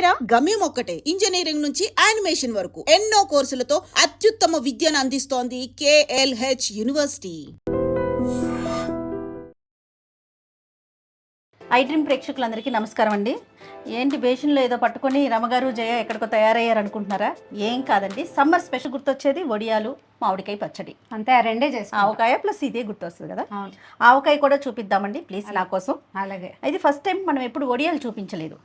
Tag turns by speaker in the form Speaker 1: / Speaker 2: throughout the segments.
Speaker 1: ఇంజనీరా? గమ్యం ఒక్కటే, ఇంజనీరింగ్ నుంచి యానిమేషన్ వరకు ఎన్నో కోర్సులతో అత్యుత్తమ విద్యను అందిస్తోంది KLH యూనివర్సిటీ.
Speaker 2: ఐ డ్రీమ్ ప్రేక్షకులందరికీ నమస్కారం అండి. ఏంటి బేషన్లో ఏదో పట్టుకొని రమగారు జయ ఎక్కడికో తయారయ్యారు అనుకుంటున్నారా? ఏం కాదండి, సమ్మర్ స్పెషల్ గుర్తొచ్చేది వడియాలు, మామిడికాయ పచ్చడి,
Speaker 3: అంతే. ఆ రెండే చేసి
Speaker 2: ఆవకాయ ప్లస్ ఇదే గుర్తొస్తుంది కదా. ఆవకాయ కూడా చూపిద్దామండి ప్లీజ్ నా కోసం.
Speaker 3: అలాగే.
Speaker 2: ఇది ఫస్ట్ టైం మనం ఎప్పుడు వడియాలు చూపించలేదు.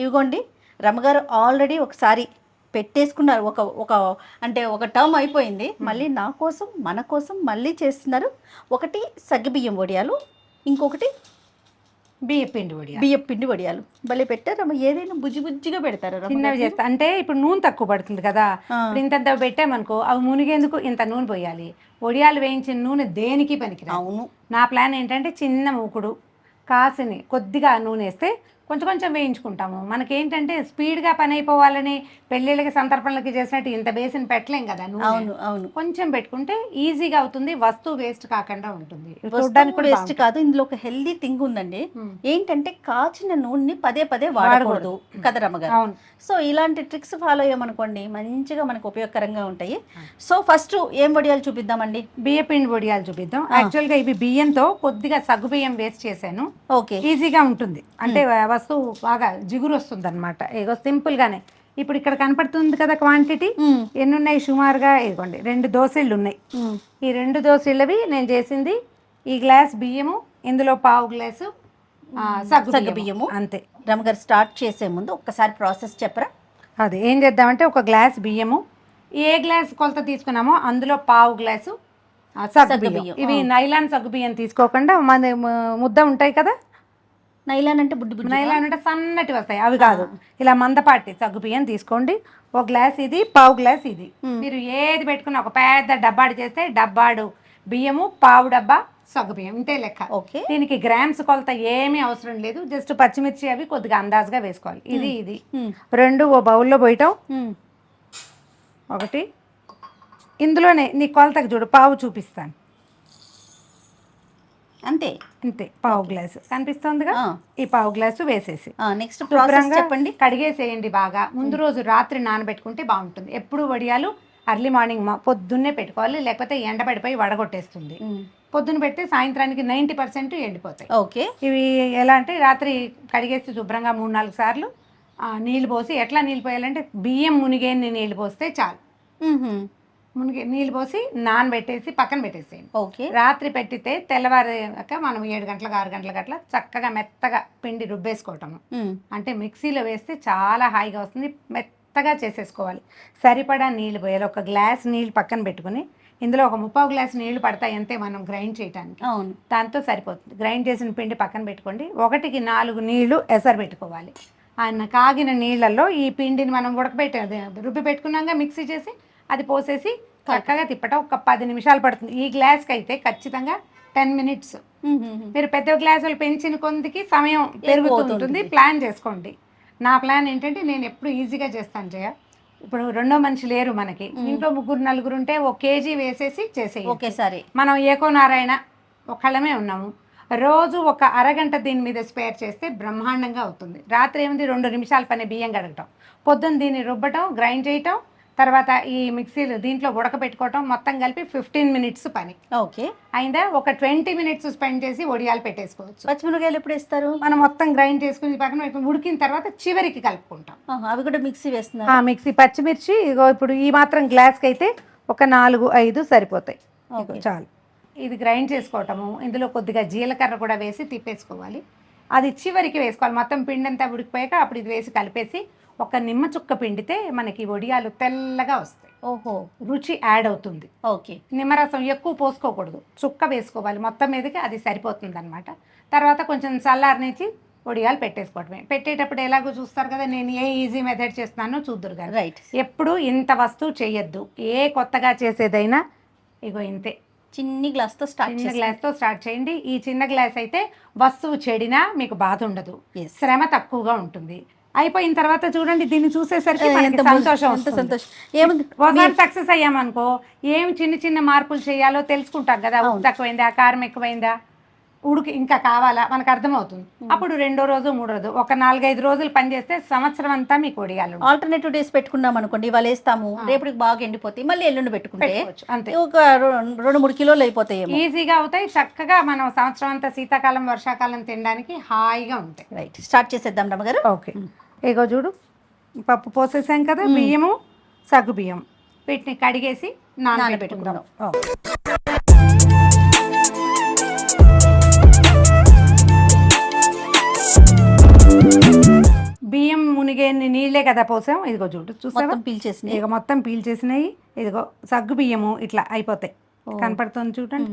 Speaker 2: ఇవిగోండి, రమగారు ఆల్రెడీ ఒకసారి పెట్టేసుకున్నారు. ఒక టర్మ్ అయిపోయింది. మళ్ళీ నా కోసం మన కోసం మళ్ళీ చేస్తున్నారు. ఒకటి సగ్గుబియ్యం వడియాలు, ఇంకొకటి బియ్యం పిండి వడియాలు. భలే పెట్టారు. ఏదైనా బుజ్జిగా పెడతారు,
Speaker 3: చిన్నవి చేస్తా. అంటే ఇప్పుడు నూనె తక్కువ పడుతుంది కదా, ఇప్పుడు ఇంత పెట్టామనుకో అవి మునిగేందుకు ఇంత నూనె పోయాలి. వడియాలు వేయించిన నూనె దేనికి పనికిరాదు.
Speaker 2: అవును.
Speaker 3: నా ప్లాన్ ఏంటంటే చిన్న మూకుడు కాసిని కొద్దిగా నూనె వేస్తే కొంచెం వేయించుకుంటాము. మనకేంటంటే స్పీడ్గా పని అయిపోవాలని పెళ్ళిళ్ళకి సంతర్పణలకి చేసినట్టు ఇంత బేసిన్ పెట్టలేం కదా.
Speaker 2: అవును.
Speaker 3: కొంచెం పెట్టుకుంటే ఈజీగా అవుతుంది, వస్తువు వేస్ట్ కాకుండా ఉంటుంది.
Speaker 2: చూడడానికి కూడా వేస్ట్ కాదు. ఇందులో ఒక హెల్దీ థింగ్ ఉందండి. ఏంటంటే కాచిన నూనెని పదే వాడకూడదు కదా రమ్మగారు. సో ఇలాంటి ట్రిక్స్ ఫాలో అయ్యామనుకోండి మంచిగా మనకు ఉపయోగకరంగా ఉంటాయి. సో ఫస్ట్ ఏం వడియాలు చూపిద్దామండి?
Speaker 3: బియ్యపిండి వడియాలు చూపిద్దాం. యాక్చువల్గా ఇవి బియ్యంతో కొద్దిగా సగ్గు బియ్యం వేస్ట్ చేశాను.
Speaker 2: ఓకే,
Speaker 3: ఈజీగా ఉంటుంది. అంటే వస్తువు బాగా జిగురు వస్తుంది అనమాట. ఇగో సింపుల్ గానే ఇప్పుడు ఇక్కడ కనపడుతుంది కదా క్వాంటిటీ ఎన్ని ఉన్నాయి సుమారుగా. ఇదిగోండి 2 దోసెళ్ళు ఉన్నాయి. ఈ 2 దోసెళ్ళవి నేను చేసింది ఈ గ్లాస్ బియ్యము, ఇందులో పావు గ్లాసు సగ్గు బియ్యము, అంతే.
Speaker 2: రమగారు స్టార్ట్ చేసే ముందు ఒక్కసారి ప్రాసెస్ చెప్పరా?
Speaker 3: అది ఏం చేద్దామంటే ఒక గ్లాస్ బియ్యము, ఏ గ్లాస్ కొలత తీసుకున్నామో అందులో పావు గ్లాసు సగ్గు బియ్యం. ఇవి నైలాన్ సగ్గు బియ్యం తీసుకోకుండా మన ముద్ద ఉంటాయి కదా,
Speaker 2: నైలాన్ అంటే
Speaker 3: నైలాన్ అంటే సన్నటి వస్తాయి అవి కాదు, ఇలా మందపాటి సగ్గు బియ్యం తీసుకోండి. ఒక గ్లాస్ ఇది, పావు గ్లాస్ ఇది. మీరు ఏది పెట్టుకున్నా ఒక పెద్ద డబ్బాడు చేస్తే డబ్బాడు బియ్యము, పావు డబ్బా సగ్గు బియ్యం, ఇంతే లెక్క.
Speaker 2: ఓకే.
Speaker 3: దీనికి గ్రామ్స్ కొలత ఏమీ అవసరం లేదు. జస్ట్ పచ్చిమిర్చి అవి కొద్దిగా అందాజుగా వేసుకోవాలి. ఇది 2 ఓ బౌల్లో పోయటం. ఒకటి ఇందులోనే నీ కొలతకు చూడు, పావు చూపిస్తాను,
Speaker 2: అంతే
Speaker 3: పావు గ్లాసు కనిపిస్తుందిగా. ఈ పావు గ్లాసు వేసేసి
Speaker 2: నెక్స్ట్ ప్రాసెస్ చెప్పండి.
Speaker 3: కడిగేసేయండి బాగా. ముందు రోజు రాత్రి నానబెట్టుకుంటే బాగుంటుంది. ఎప్పుడు వడియాలు అర్లీ మార్నింగ్ పొద్దున్నే పెట్టుకోవాలి, లేకపోతే ఎండబడిపోయి వడగొట్టేస్తుంది. పొద్దున్న పెడితే సాయంత్రానికి 90% ఎండిపోతాయి.
Speaker 2: ఓకే.
Speaker 3: ఇవి ఎలా అంటే రాత్రి కడిగేసి శుభ్రంగా 3-4 సార్లు నీళ్ళు పోసి, ఎట్లా నీళ్ళు పోయాలంటే బియ్యం మునిగేన్ని నీళ్ళు పోస్తే చాలు. మునిగి నీళ్ళు పోసి నానబెట్టేసి పక్కన పెట్టేసేయండి.
Speaker 2: ఓకే.
Speaker 3: రాత్రి పెట్టితే తెల్లవారాక మనం 7 గంటలకు 6 గంటలకు అట్లా చక్కగా మెత్తగా పిండి రుబ్బేసుకోవటము. అంటే మిక్సీలో వేస్తే చాలా హాయిగా వస్తుంది. మెత్తగా చేసేసుకోవాలి. సరిపడా నీళ్ళు పోయాలి. ఒక గ్లాస్ నీళ్ళు పక్కన పెట్టుకుని ఇందులో ఒక 3/4 గ్లాస్ నీళ్లు పడతాయి అంతే మనం గ్రైండ్ చేయడానికి.
Speaker 2: అవును,
Speaker 3: దాంతో సరిపోతుంది. గ్రైండ్ చేసిన పిండి పక్కన పెట్టుకోండి. 1కి 4 నీళ్లు ఎసరు పెట్టుకోవాలి. ఆయన కాగిన నీళ్ళల్లో ఈ పిండిని మనం ఉడకబెట్టే రుబ్బి పెట్టుకున్నాక మిక్సీ చేసి అది పోసేసి చక్కగా తిప్పటం. ఒక 10 నిమిషాలు పడుతుంది. ఈ గ్లాస్కి అయితే ఖచ్చితంగా 10 మినిట్స్. మీరు పెద్ద గ్లాసులు పెంచిన కొందికి సమయం పెరుగుతుంటుంది. ప్లాన్ చేసుకోండి. నా ప్లాన్ ఏంటంటే నేను ఎప్పుడు ఈజీగా చేస్తాను జయ. ఇప్పుడు 2వ మనిషి లేరు మనకి, ఇంట్లో 3-4 ఉంటే 1 కేజీ వేసేసి చేసేయి
Speaker 2: ఒకేసారి.
Speaker 3: మనం ఏకో నారాయణ ఒకళ్ళమే ఉన్నాము. రోజు ఒక అరగంట దీని మీద స్పేర్ చేస్తే బ్రహ్మాండంగా అవుతుంది. రాత్రి ఏమిది 2 నిమిషాల పని బియ్యం కడగటం, పొద్దున్న దీన్ని రుబ్బటం, గ్రైండ్ చేయటం, తర్వాత ఈ మిక్సీలు దీంట్లో ఉడకబెట్టుకోవటం, మొత్తం కలిపి 15 మినిట్స్ పని.
Speaker 2: ఓకే.
Speaker 3: అయిందా? ఒక 20 మినిట్స్ స్పెండ్ చేసి వడియాలు పెట్టేసుకోవచ్చు.
Speaker 2: పచ్చిమిరకాయలు ఎప్పుడు వేస్తారు? మనం
Speaker 3: మొత్తం గ్రైండ్ చేసుకుని పక్కన ఉడికిన తర్వాత చివరికి కలుపుకుంటాం.
Speaker 2: అవి కూడా మిక్సీ వేస్తున్నా?
Speaker 3: మిక్సీ. పచ్చిమిర్చి ఇగో ఇప్పుడు ఈ మాత్రం గ్లాస్కి అయితే ఒక 4-5 సరిపోతాయి, చాలు. ఇది గ్రైండ్ చేసుకోవటము. ఇందులో కొద్దిగా జీలకర్ర కూడా వేసి తిప్పేసుకోవాలి. అది చివరికి వేసుకోవాలి. మొత్తం పిండి అంతా ఉడికిపోయాక అప్పుడు ఇది వేసి కలిపేసి ఒక నిమ్మ చుక్క పిండితే మనకి వడియాలు తెల్లగా వస్తాయి.
Speaker 2: ఓహో,
Speaker 3: రుచి యాడ్ అవుతుంది.
Speaker 2: ఓకే.
Speaker 3: నిమ్మరసం ఎక్కువ పోసుకోకూడదు, చుక్క వేసుకోవాలి మొత్తం మీదకి, అది సరిపోతుంది అనమాట. తర్వాత కొంచెం చల్లారనిచ్చి వడియాలు పెట్టేసుకోవటమే. పెట్టేటప్పుడు ఎలాగో చూస్తారు కదా, నేను ఏ ఈజీ మెథడ్ చేస్తున్నానో చూద్దురు కదా.
Speaker 2: రైట్.
Speaker 3: ఎప్పుడు ఇంత వస్తువు చేయొద్దు. ఏ కొత్తగా చేసేదైనా ఇగో ఇంతే,
Speaker 2: చిన్న గ్లాస్తో
Speaker 3: స్టార్ట్ చేయండి. ఈ చిన్న గ్లాస్ అయితే వస్తువు చెడినా మీకు బాధ ఉండదు, శ్రమ తక్కువగా ఉంటుంది. అయిపోయిన తర్వాత చూడండి, దీన్ని చూసేసరికి సంతోషం. ఒకసారి సక్సెస్ అయ్యామనుకో, ఏం చిన్న మార్పులు చేయాలో తెలుసుకుంటాం కదా. ఉప్పు తక్కువైందా, కారం ఎక్కువైందా, ఉడికి ఇంకా కావాలా మనకు అర్థమవుతుంది. అప్పుడు 2వ రోజు 3వ రోజు ఒక 4-5 రోజులు పని చేస్తే సంవత్సరం అంతా మీకు వడియాలు
Speaker 2: ఆల్టర్నేటివ్ డేస్ పెట్టుకున్నాం అనుకోండి, ఇవాళ వేస్తాము, రేపటికి బాగా ఎండిపోతాయి, మళ్ళీ ఎల్లుండి పెట్టుకుంటే
Speaker 3: అంతే
Speaker 2: ఒక 2-3 కిలోలు అయిపోతాయి,
Speaker 3: ఈజీగా అవుతాయి. చక్కగా మనం సంవత్సరం అంతా శీతాకాలం వర్షాకాలం తినడానికి హాయిగా ఉంటాయి.
Speaker 2: రైట్, స్టార్ట్ చేసేద్దాం రమ్మగారు.
Speaker 3: ఓకే, ఇగో చూడు పప్పు పోసేసాం కదా, బియ్యము సగ్గు బియ్యం వీటిని కడిగేసి నానబెట్టుకుందాం. బియ్యం మునిగే నీళ్ళే కదా పోసాం, ఇదిగో చూడు చూసావా
Speaker 2: పీల్చేసినాయి,
Speaker 3: ఇక మొత్తం పీల్చేసినాయి. ఇదిగో సగ్గు బియ్యము ఇట్లా అయిపోతాయి, కనపడుతుంది చూడండి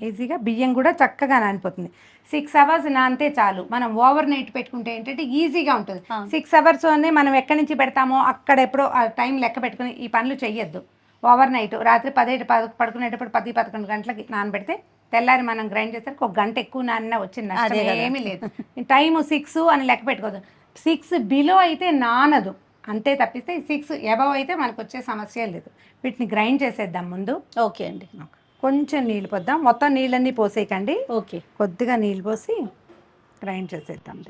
Speaker 3: ఈజీగా. బియ్యం కూడా చక్కగా నానిపోతుంది. 6 hours నానితే చాలు. మనం ఓవర్ నైట్ పెట్టుకుంటే ఏంటంటే ఈజీగా ఉంటుంది. 6 hours అనే మనం ఎక్కడి నుంచి పెడతామో అక్కడ ఎప్పుడో టైం లెక్క పెట్టుకుని ఈ పనులు చెయ్యొద్దు. ఓవర్ నైట్ రాత్రి 10 పడుకునేటప్పుడు 10-11 గంటలకి నానబెడితే తెల్లారి మనం గ్రైండ్ చేసరికి 1 గంట ఎక్కువ నానినా వచ్చింది ఏమీ లేదు. టైం 6 అని లెక్క పెట్టుకోదు. 6 బిలో అయితే నానదు అంతే తప్పిస్తే 6 అబవ్ అయితే మనకు వచ్చే సమస్య లేదు. వీటిని గ్రైండ్ చేసేద్దాం ముందు.
Speaker 2: ఓకే అండి,
Speaker 3: కొంచెం నీళ్ళు పోద్దాం, మొత్తం నీళ్ళన్నీ పోసేయకండి.
Speaker 2: ఓకే,
Speaker 3: కొద్దిగా నీళ్ళు పోసి గ్రైండ్ చేసేద్దాం.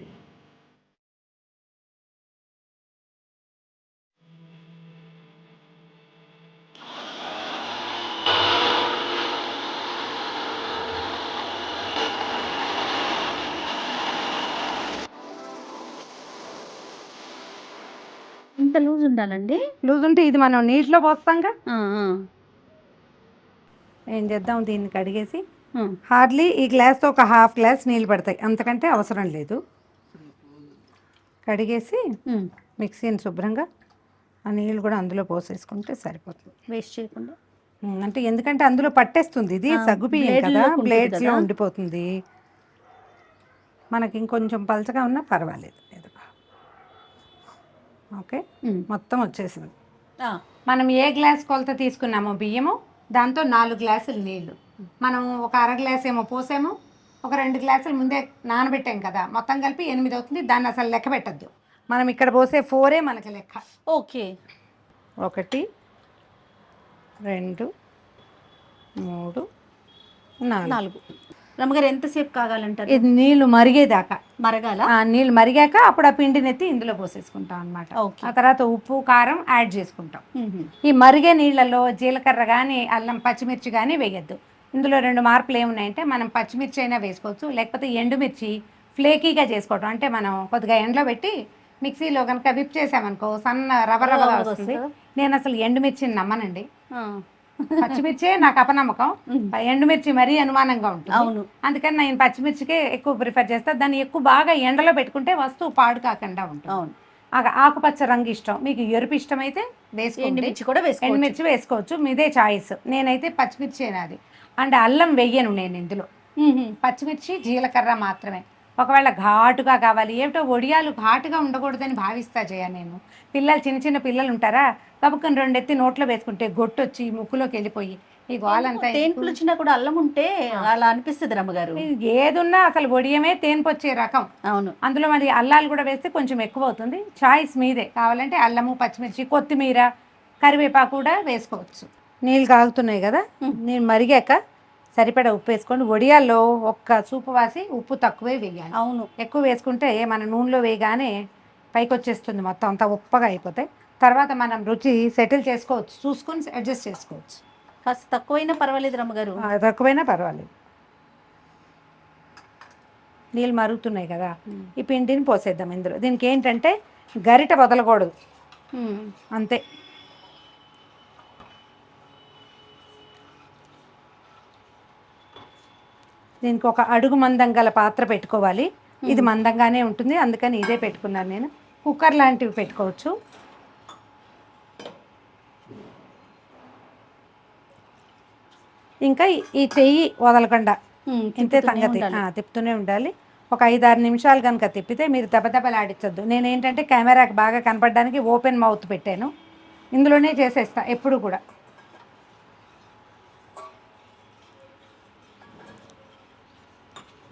Speaker 2: ఇంత లూజ్ ఉండాలండి?
Speaker 3: లూజ్ ఉంటే ఇది మనం నీటిలో పోస్తాంగా.
Speaker 2: ఆ, ఆ.
Speaker 3: ఏం చేద్దాం, దీన్ని కడిగేసి హార్డ్లీ ఈ గ్లాస్తో ఒక ½ గ్లాస్ నీళ్ళు పడతాయి, అంతకంటే అవసరం లేదు. కడిగేసి మిక్సీని శుభ్రంగా ఆ నీళ్ళు కూడా అందులో పోసేసుకుంటే సరిపోతుంది,
Speaker 2: వేస్ట్ చేయకుండా.
Speaker 3: అంటే ఎందుకంటే అందులో పట్టేస్తుంది, ఇది సగ్గుబియ్యం కదా, బ్లేడ్స్లో ఉండిపోతుంది. మనకి ఇంకొంచెం పలచగా ఉన్నా పర్వాలేదు. ఓకే, మొత్తం వచ్చేసింది. మనం ఏ గ్లాస్ కొలత తీసుకున్నామో బియ్యము దాంతో 4 గ్లాసులు నీళ్ళు. మనం ఒక అర గ్లాస్ ఏమో పోసాము, ఒక 2 గ్లాసులు ముందే నానబెట్టాం కదా, మొత్తం కలిపి 8 అవుతుంది. దాన్ని అసలు లెక్క పెట్టద్దు, మనం ఇక్కడ పోసే 4 మనకి లెక్క.
Speaker 2: ఓకే,
Speaker 3: 1 2 3 4.
Speaker 2: రమ్మగారు ఎంతసేపు కాగాలంటారు?
Speaker 3: ఇది నీళ్లు మరిగేదాకా
Speaker 2: మరగాల.
Speaker 3: నీళ్ళు మరిగాక అప్పుడు ఆ పిండిని ఎత్తి ఇందులో పోసేసుకుంటాం అనమాట. ఆ తర్వాత ఉప్పు కారం యాడ్ చేసుకుంటాం. ఈ మరిగే నీళ్ళలో జీలకర్ర కానీ అల్లం పచ్చిమిర్చి కానీ వేయద్దు. ఇందులో 2 మార్పులు ఏమున్నాయంటే, మనం పచ్చిమిర్చి అయినా వేసుకోవచ్చు, లేకపోతే ఎండుమిర్చి ఫ్లేకీగా చేసుకోవటం. అంటే మనం కొద్దిగా ఎండలో పెట్టి మిక్సీలో కనుక విప్ చేసామనుకో సన్న రవ్వగా వస్తుంది. నేను అసలు ఎండుమిర్చిని నమ్మనండి, పచ్చిమిర్చే నాకు అపనమ్మకం. ఎండుమిర్చి మరీ అనుమానంగా ఉంటుంది. అవును, అందుకని నేను పచ్చిమిర్చికే ఎక్కువ ప్రిఫర్ చేస్తా. దాన్ని ఎక్కువ బాగా ఎండలో పెట్టుకుంటే వస్తువు పాడు కాకుండా ఉంటుంది. అవును, ఆకుపచ్చ రంగు ఇష్టం, మీకు ఎరుపు ఇష్టం అయితే వేసుకోండి, ఎండుమిర్చి వేసుకోవచ్చు, మీదే చాయిస్. నేనైతే పచ్చిమిర్చి నాది. అండ్ అల్లం వెయ్యను నేను ఇందులో, పచ్చిమిర్చి జీలకర్ర మాత్రమే. ఒకవేళ ఘాటుగా కావాలి, ఏమిటో వడియాలు ఘాటుగా ఉండకూడదని భావిస్తా నేను. పిల్లలు చిన్న పిల్లలు ఉంటారా, కబుక్కని 2 ఎత్తి నోట్లో వేసుకుంటే గొట్టొచ్చి ముక్కులోకి వెళ్ళిపోయి ఈ గోలంతా.
Speaker 2: తేన్పులు వచ్చినా కూడా అల్లం ఉంటే అలా అనిపిస్తుంది రమ్మగారు.
Speaker 3: ఏదున్నా అసలు వడియమే తేన్పు వచ్చే రకం. అవును, అందులో మరి అల్లాలు కూడా వేస్తే కొంచెం ఎక్కువ అవుతుంది. చాయిస్ మీదే, కావాలంటే అల్లము పచ్చిమిర్చి కొత్తిమీర కరివేపాకు కూడా వేసుకోవచ్చు. నీళ్ళు కాగుతున్నాయి కదా, నేను మరిగాక సరిపడా ఉప్పు వేసుకోండి. వడియాల్లో ఒక్క చూపు వాసి ఉప్పు తక్కువే వేయాలి. అవును, ఎక్కువ వేసుకుంటే మన నూనెలో వేయగానే పైకి వచ్చేస్తుంది, మొత్తం అంతా ఉప్పగా అయిపోతాయి. తర్వాత మనం రుచి సెటిల్ చేసుకోవచ్చు, చూసుకొని అడ్జస్ట్ చేసుకోవచ్చు.
Speaker 2: కాస్త తక్కువైనా పర్వాలేదు రమ్మగారు.
Speaker 3: తక్కువైనా పర్వాలేదు. నీళ్ళు మరుగుతున్నాయి కదా, ఈ పిండిని పోసేద్దాం ఇందులో. దీనికి ఏంటంటే గరిట వదలకూడదు, అంతే. దీనికి ఒక అడుగు మందం గల పాత్ర పెట్టుకోవాలి. ఇది మందంగానే ఉంటుంది, అందుకని ఇదే పెట్టుకున్నాను నేను. కుక్కర్ లాంటివి పెట్టుకోవచ్చు. ఇంకా ఈ చెయ్యి వదలకుండా ఇంతే సంగతి, తిప్పుతూనే ఉండాలి. ఒక 5-6 నిమిషాలు కనుక తిప్పితే మీరు దెబ్బలాడించద్దు. నేనేంటంటే కెమెరాకి బాగా కనపడడానికి ఓపెన్ మౌత్ పెట్టాను, ఇందులోనే చేసేస్తా ఎప్పుడు కూడా.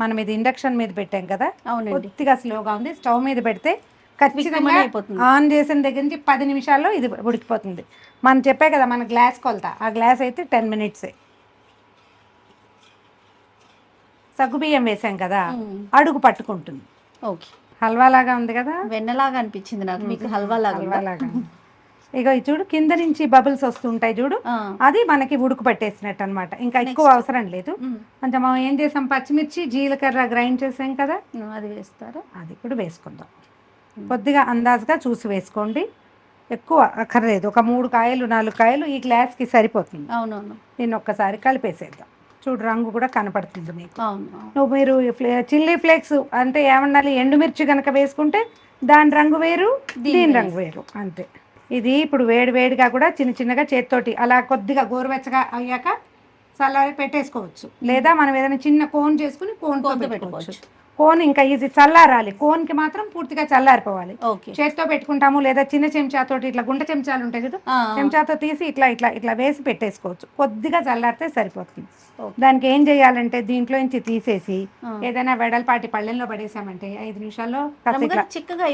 Speaker 3: మనం ఇది ఇండక్షన్ మీద పెట్టాం కదా, కొద్దిగా స్లోగా ఉంది. స్టవ్ మీద పెడితే ఖచ్చితంగా ఆన్ చేసిన దగ్గర నుంచి 10 నిమిషాల్లో ఇది ఉడికిపోతుంది. మనం చెప్పే కదా మన గ్లాస్ కొలత, ఆ గ్లాస్ అయితే 10 minutes. సగ్గుబియ్యం వేసాం కదా, అడుగు పట్టుకుంటుంది.
Speaker 2: ఓకే,
Speaker 3: హల్వా లాగా ఉంది కదా,
Speaker 2: వెన్నలాగా అనిపించింది నాకు, మీకు హల్వా లాగా ఉందా?
Speaker 3: హల్వా లాగా. ఇగో ఇది చూడు, కింద నుంచి బబుల్స్ వస్తుంటాయి చూడు,
Speaker 2: ఆ.
Speaker 3: అది మనకి ఉడుకు పట్టేసినట్టు అనమాట. ఇంకా ఎక్కువ అవసరం లేదు. కొంచెం మనం ఏం చేసాం, పచ్చిమిర్చి జీలకర్ర గ్రైండ్ చేసాం కదా,
Speaker 2: అది వేస్తారా?
Speaker 3: అది కూడా వేసుకుందాం. కొద్దిగా అందాజుగా చూసి వేసుకోండి, ఎక్కువ అక్కర్లేదు. ఒక 3 కాయలు 4 కాయలు ఈ గ్లాస్కి సరిపోతుంది.
Speaker 2: అవునవును,
Speaker 3: దీన్ని ఒక్కసారి కలిపేసేద్దాం. చూడు, రంగు కూడా కనపడుతుంది మీకు.
Speaker 2: అవును.
Speaker 3: నువ్వు మీరు చిల్లీ ఫ్లేక్స్ అంటే ఏమన్నాలి, ఎండుమిర్చి కనుక వేసుకుంటే దాని రంగు వేరు, దీని రంగు వేరు, అంతే. ఇది ఇప్పుడు వేడిగా కూడా చిన్న చిన్నగా చేత్తోటి అలా కొద్దిగా గోరువెచ్చగా అయ్యాక చల్లారి పెట్టేసుకోవచ్చు. లేదా మనం ఏదైనా చిన్న కోన్ చేసుకుని కోన్తో పెట్టుకోవచ్చు. కోన్ ఇంకా ఈజీ, చల్లారాలి. కోన్కి మాత్రం పూర్తిగా చల్లారిపోవాలి. చేత్తో పెట్టుకుంటాము, లేదా చిన్న చెంచాతోటి ఇట్లా గుంట చెంచాలు ఉంటాయి కదా, చెంచాతో తీసి ఇట్లా ఇట్లా ఇట్లా వేసి పెట్టేసుకోవచ్చు. కొద్దిగా చల్లారితే సరిపోతుంది. దానికి ఏం చేయాలంటే దీంట్లో నుంచి తీసేసి ఏదైనా వెడల్పాటి పళ్ళెంలో పడేసామంటే 5 నిమిషాల్లో
Speaker 2: చిక్కగా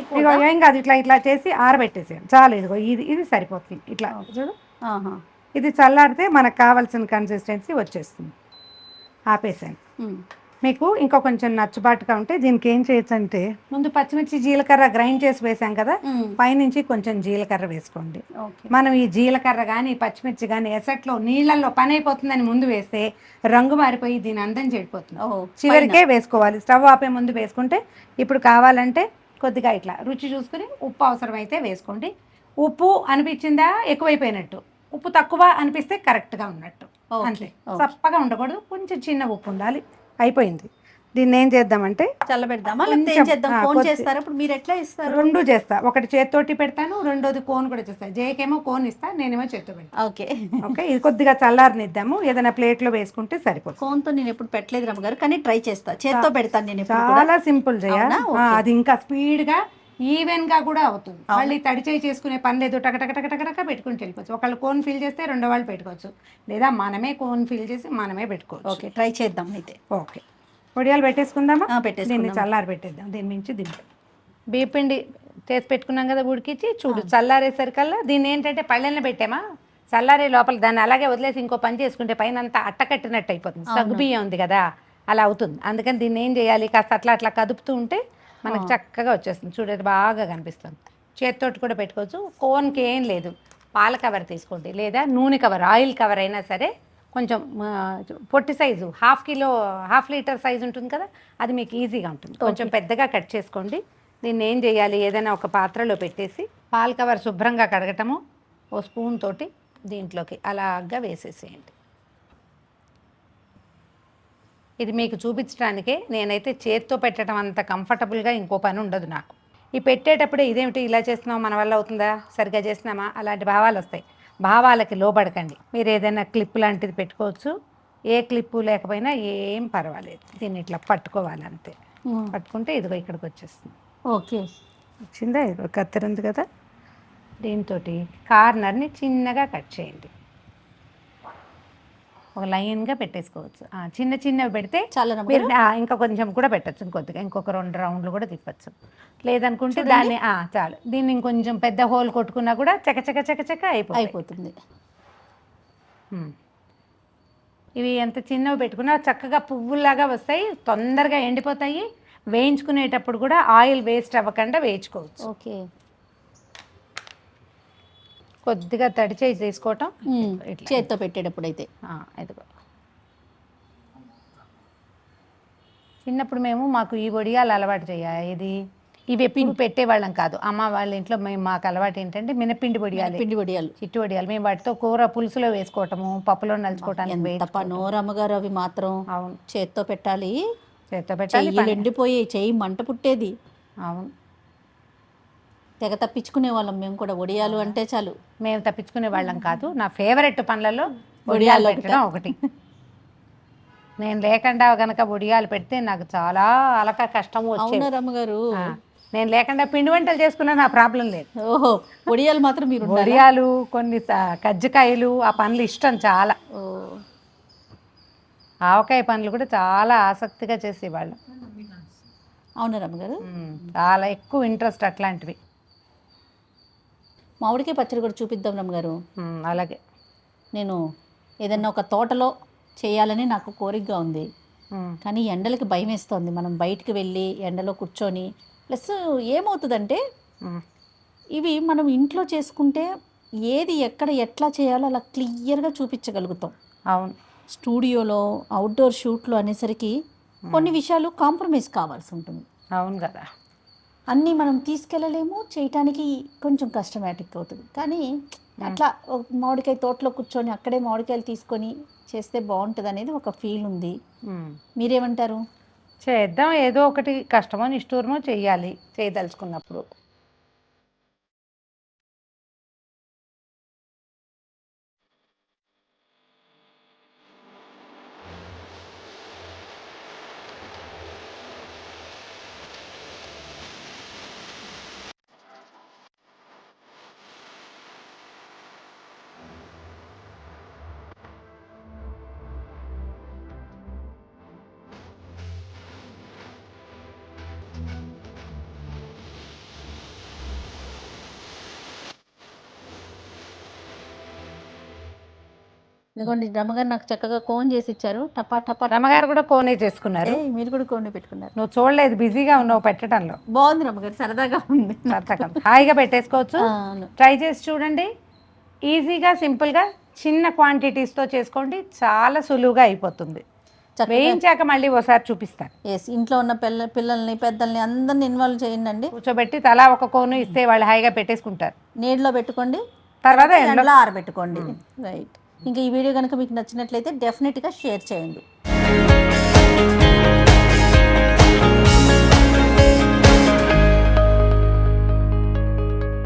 Speaker 3: ఏం కాదు, ఇట్లా ఇట్లా చేసి ఆరబెట్టేసాం చాలు. ఇదిగో ఇది సరిపోతుంది. ఇట్లా చూడు, ఇది చల్లారితే మనకు కావాల్సిన కన్సిస్టెన్సీ వచ్చేస్తుంది. ఆపేసాను. మీకు ఇంకా కొంచెం నచ్చుబాటుగా ఉంటే దీనికి ఏం చేయొచ్చు అంటే, ముందు పచ్చిమిర్చి జీలకర్ర గ్రైండ్ చేసి వేసాం కదా, పైనుంచి కొంచెం జీలకర్ర వేసుకోండి. మనం ఈ జీలకర్ర కానీ పచ్చిమిర్చి కానీ ఎసట్లో నీళ్ళల్లో పని అయిపోతుందని ముందు వేస్తే రంగు మారిపోయి దీని అందం చెడిపోతుంది. చివరికే వేసుకోవాలి. స్టవ్ ఆపే ముందు వేసుకుంటే, ఇప్పుడు కావాలంటే కొద్దిగా ఇట్లా రుచి చూసుకుని ఉప్పు అవసరమైతే వేసుకోండి. ఉప్పు అనిపించిందా ఎక్కువైపోయినట్టు, ఉప్పు తక్కువ అనిపిస్తే కరెక్ట్గా ఉన్నట్టు, అంతే. చప్పగా ఉండకూడదు, కొంచెం చిన్న ఉప్పు ఉండాలి. అయిపోయింది. దీన్ని ఏం చేద్దామంటే
Speaker 2: చల్లబెడదామా, ఇప్పుడు మీరు ఎట్లా ఇస్తారు?
Speaker 3: 2 చేస్తా, ఒకటి చేత్తోటి పెడతాను, రెండోది కోన్ కూడా చేస్తాను. జేకేమో కోన్ ఇస్తా, నేనేమో చేత్తో పెడతాను.
Speaker 2: ఓకే,
Speaker 3: ఇది కొద్దిగా చల్లారనిద్దాము, ఏదైనా ప్లేట్లో వేసుకుంటే సరిపోతుంది.
Speaker 2: కోన్తో నేను ఎప్పుడు పెట్టలేదు రమ్మగారు, కానీ ట్రై చేస్తా, చేత్తో పెడతాను నేను.
Speaker 3: చాలా సింపుల్ చేయాలి, అది ఇంకా స్పీడ్గా ఈవెన్గా కూడా అవుతుంది. మళ్ళీ తడిచేయి చేసుకునే పని లేదు, టకటక పెట్టుకుని వెళ్ళిపోవచ్చు. ఒకళ్ళు కోన్ ఫిల్ చేస్తే 2 వాళ్ళు పెట్టుకోవచ్చు, లేదా మనమే కోన్ ఫిల్ చేసి మనమే పెట్టుకోవచ్చు.
Speaker 2: ఓకే, ట్రై చేద్దాం అయితే.
Speaker 3: ఓకే, వడియాలు పెట్టేసుకుందామా?
Speaker 2: దీన్ని
Speaker 3: చల్లారి పెట్టేద్దాం. దీని నుంచి దింపు. బియ్యపిండి చేసి పెట్టుకున్నాం కదా ఉడికించి, చూడు చల్లారేసరికల్లా దీన్ని ఏంటంటే పళ్ళెంలో పెట్టామా, చల్లారే లోపల దాన్ని అలాగే వదిలేసి ఇంకో పని చేసుకుంటే పైన అంతా అట్టకట్టినట్టు అయిపోతుంది. సగ్గుబియ్యం ఉంది కదా, అలా అవుతుంది. అందుకని దీన్ని ఏం చేయాలి, కాస్త అట్లా కదుపుతూ ఉంటే మనకు చక్కగా వచ్చేస్తుంది. చూడేది బాగా కనిపిస్తుంది. చేత్తోటి కూడా పెట్టుకోవచ్చు. కోన్కి ఏం లేదు, పాల కవర్ తీసుకోండి, లేదా నూనె కవర్, ఆయిల్ కవర్ అయినా సరే. కొంచెం పొట్టి సైజు, హాఫ్ లీటర్ సైజు ఉంటుంది కదా, అది మీకు ఈజీగా ఉంటుంది. కొంచెం పెద్దగా కట్ చేసుకోండి. దీన్ని ఏం చేయాలి, ఏదైనా ఒక పాత్రలో పెట్టేసి పాల కవర్ శుభ్రంగా కడగటము, ఓ స్పూన్ తోటి దీంట్లోకి అలాగా వేసేసేయండి. ఇది మీకు చూపించడానికే, నేనైతే చేత్తో పెట్టడం అంత కంఫర్టబుల్గా ఇంకో పని ఉండదు నాకు. ఈ పెట్టేటప్పుడే ఇదేమిటి ఇలా చేస్తున్నాం, మన వల్ల అవుతుందా, సరిగ్గా చేస్తున్నామా, అలాంటి భావాలు వస్తాయి. భావాలకి లోబడకండి. మీరు ఏదైనా క్లిప్ లాంటిది పెట్టుకోవచ్చు, ఏ క్లిప్పు లేకపోయినా ఏం పర్వాలేదు. దీన్ని ఇట్లా పట్టుకోవాలి అంతే. పట్టుకుంటే ఇదిగో ఇక్కడికి వచ్చేస్తుంది.
Speaker 2: ఓకే,
Speaker 3: వచ్చిందా? ఇదిగో కత్తెర ఉంది కదా, దీంతో కార్నర్ని చిన్నగా కట్ చేయండి. ఒక లైన్గా పెట్టేసుకోవచ్చు. చిన్నవి పెడితే మీరు ఇంకా కొంచెం కూడా పెట్టచ్చు, కొద్దిగా ఇంకొక 2 రౌండ్లు కూడా తిప్పచ్చు. లేదనుకుంటే దాన్ని చాలు, దీన్ని ఇంకొంచెం పెద్ద హోల్ కొట్టుకున్నా కూడా చక అయిపోతుంది. ఇవి ఎంత చిన్నవి పెట్టుకున్నా చక్కగా పువ్వుల్లాగా వస్తాయి, తొందరగా ఎండిపోతాయి. వేయించుకునేటప్పుడు కూడా ఆయిల్ వేస్ట్ అవ్వకుండా వేయించుకోవచ్చు.
Speaker 2: ఓకే,
Speaker 3: కొద్దిగా తడి చేసి తీసుకోవటం,
Speaker 2: చేత్తో పెట్టేటప్పుడు అయితే.
Speaker 3: ఇదిగో చిన్నప్పుడు మాకు ఈ వడియాలు అలవాటు చేయాలి. ఇవి ఎప్పుడు పెట్టేవాళ్ళం కాదు. అమ్మ వాళ్ళ ఇంట్లో మాకు అలవాటు ఏంటంటే మినపిండి వడియాలు, చిట్టు వడియాలు. మేము వాటితో కూర పులుసులో వేసుకోవటము, పప్పులో నలుచుకోవటానికి.
Speaker 2: నోరమ్మగారు అవి మాత్రం
Speaker 3: అవును
Speaker 2: చేత్తో పెట్టాలి,
Speaker 3: ఎండిపోయి
Speaker 2: చెయ్యి మంట పుట్టేది.
Speaker 3: అవును,
Speaker 2: తెగ తప్పించుకునే వాళ్ళం మేము కూడా. వడియాలు అంటే చాలు.
Speaker 3: మేము తప్పించుకునే వాళ్ళం కాదు, నా ఫేవరెట్ పనులలో వడియాలు పెట్టడం ఒకటి. నేను లేకుండా కనుక వడియాలు పెడితే నాకు చాలా అలక కష్టం వచ్చేది.
Speaker 2: రమ్మగారు,
Speaker 3: నేను లేకుండా పిండి వంటలు చేసుకున్నా నా ప్రాబ్లం లేదు.
Speaker 2: ఓహో, వడియాలు మాత్రం మీరు.
Speaker 3: వడియాలు, కొన్ని కజ్జికాయలు, ఆ పనులు ఇష్టం చాలా. ఆవకాయ పనులు కూడా చాలా ఆసక్తిగా చేసేవాళ్ళం.
Speaker 2: అవునా రమ్మగారు?
Speaker 3: చాలా ఎక్కువ ఇంట్రెస్ట్ అట్లాంటివి.
Speaker 2: మామిడికాయ పచ్చడి కూడా చూపిద్దాం రమ్మగారు.
Speaker 3: అలాగే,
Speaker 2: నేను ఏదన్నా ఒక తోటలో చేయాలని నాకు కోరికగా ఉంది. కానీ ఎండలకి భయం వేస్తుంది. మనం బయటికి వెళ్ళి ఎండలో కూర్చొని, ప్లస్ ఏమవుతుందంటే ఇవి మనం ఇంట్లో చేసుకుంటే ఏది ఎక్కడ ఎట్లా చేయాలో అలా క్లియర్గా చూపించగలుగుతాం.
Speaker 3: అవును.
Speaker 2: స్టూడియోలో అవుట్డోర్ షూట్లో అనేసరికి కొన్ని విషయాలు కాంప్రమైజ్ కావాల్సి ఉంటుంది.
Speaker 3: అవును కదా.
Speaker 2: అన్నీ మనం తీసుకెళ్ళలేము, చేయటానికి కొంచెం కష్టమేటిక్ అవుతుంది. కానీ అట్లా ఒక మామిడికాయ తోటలో కూర్చొని అక్కడే మామిడికాయలు తీసుకొని చేస్తే బాగుంటుంది అనేది ఒక ఫీల్ ఉంది. మీరేమంటారు?
Speaker 3: చేద్దాం, ఏదో ఒకటి కష్టమో నిష్ఠూరమో చెయ్యాలి చేయదలుచుకున్నప్పుడు.
Speaker 2: ఇదిగోండి రమ్మగారు నాకు చక్కగా కోన్ చేసి ఇచ్చారు. టపా టపా.
Speaker 3: రమ్మగారు కూడా కోనే చేసుకున్నారు.
Speaker 2: మీరు కూడా కోన్ పెట్టుకున్నారు.
Speaker 3: నువ్వు చూడలేదు, బిజీగా ఉన్నావు పెట్టడంలో.
Speaker 2: బాగుంది రమ్మగారు, సరదాగా ఉంది.
Speaker 3: హాయిగా పెట్టేసుకోవచ్చు.
Speaker 2: అవును.
Speaker 3: ట్రై చేసి చూడండి. ఈజీగా సింపుల్గా చిన్న క్వాంటిటీస్తో చేసుకోండి, చాలా సులువుగా అయిపోతుంది. వేయించాక మళ్ళీ ఒకసారి చూపిస్తాను.
Speaker 2: ఎస్, ఇంట్లో ఉన్న పిల్లల్ని పెద్దల్ని అందరిని ఇన్వాల్వ్ చేయండి.
Speaker 3: కూర్చోబెట్టి తలా ఒక కోను ఇస్తే వాళ్ళు హాయిగా పెట్టేసుకుంటారు.
Speaker 2: నీళ్ళలో పెట్టుకోండి,
Speaker 3: తర్వాత
Speaker 2: ఎండలో ఆరబెట్టుకోండి. రైట్. ఇంకా ఈ వీడియో కనుక మీకు నచ్చినట్లయితే డెఫినెట్గా షేర్ చేయండి.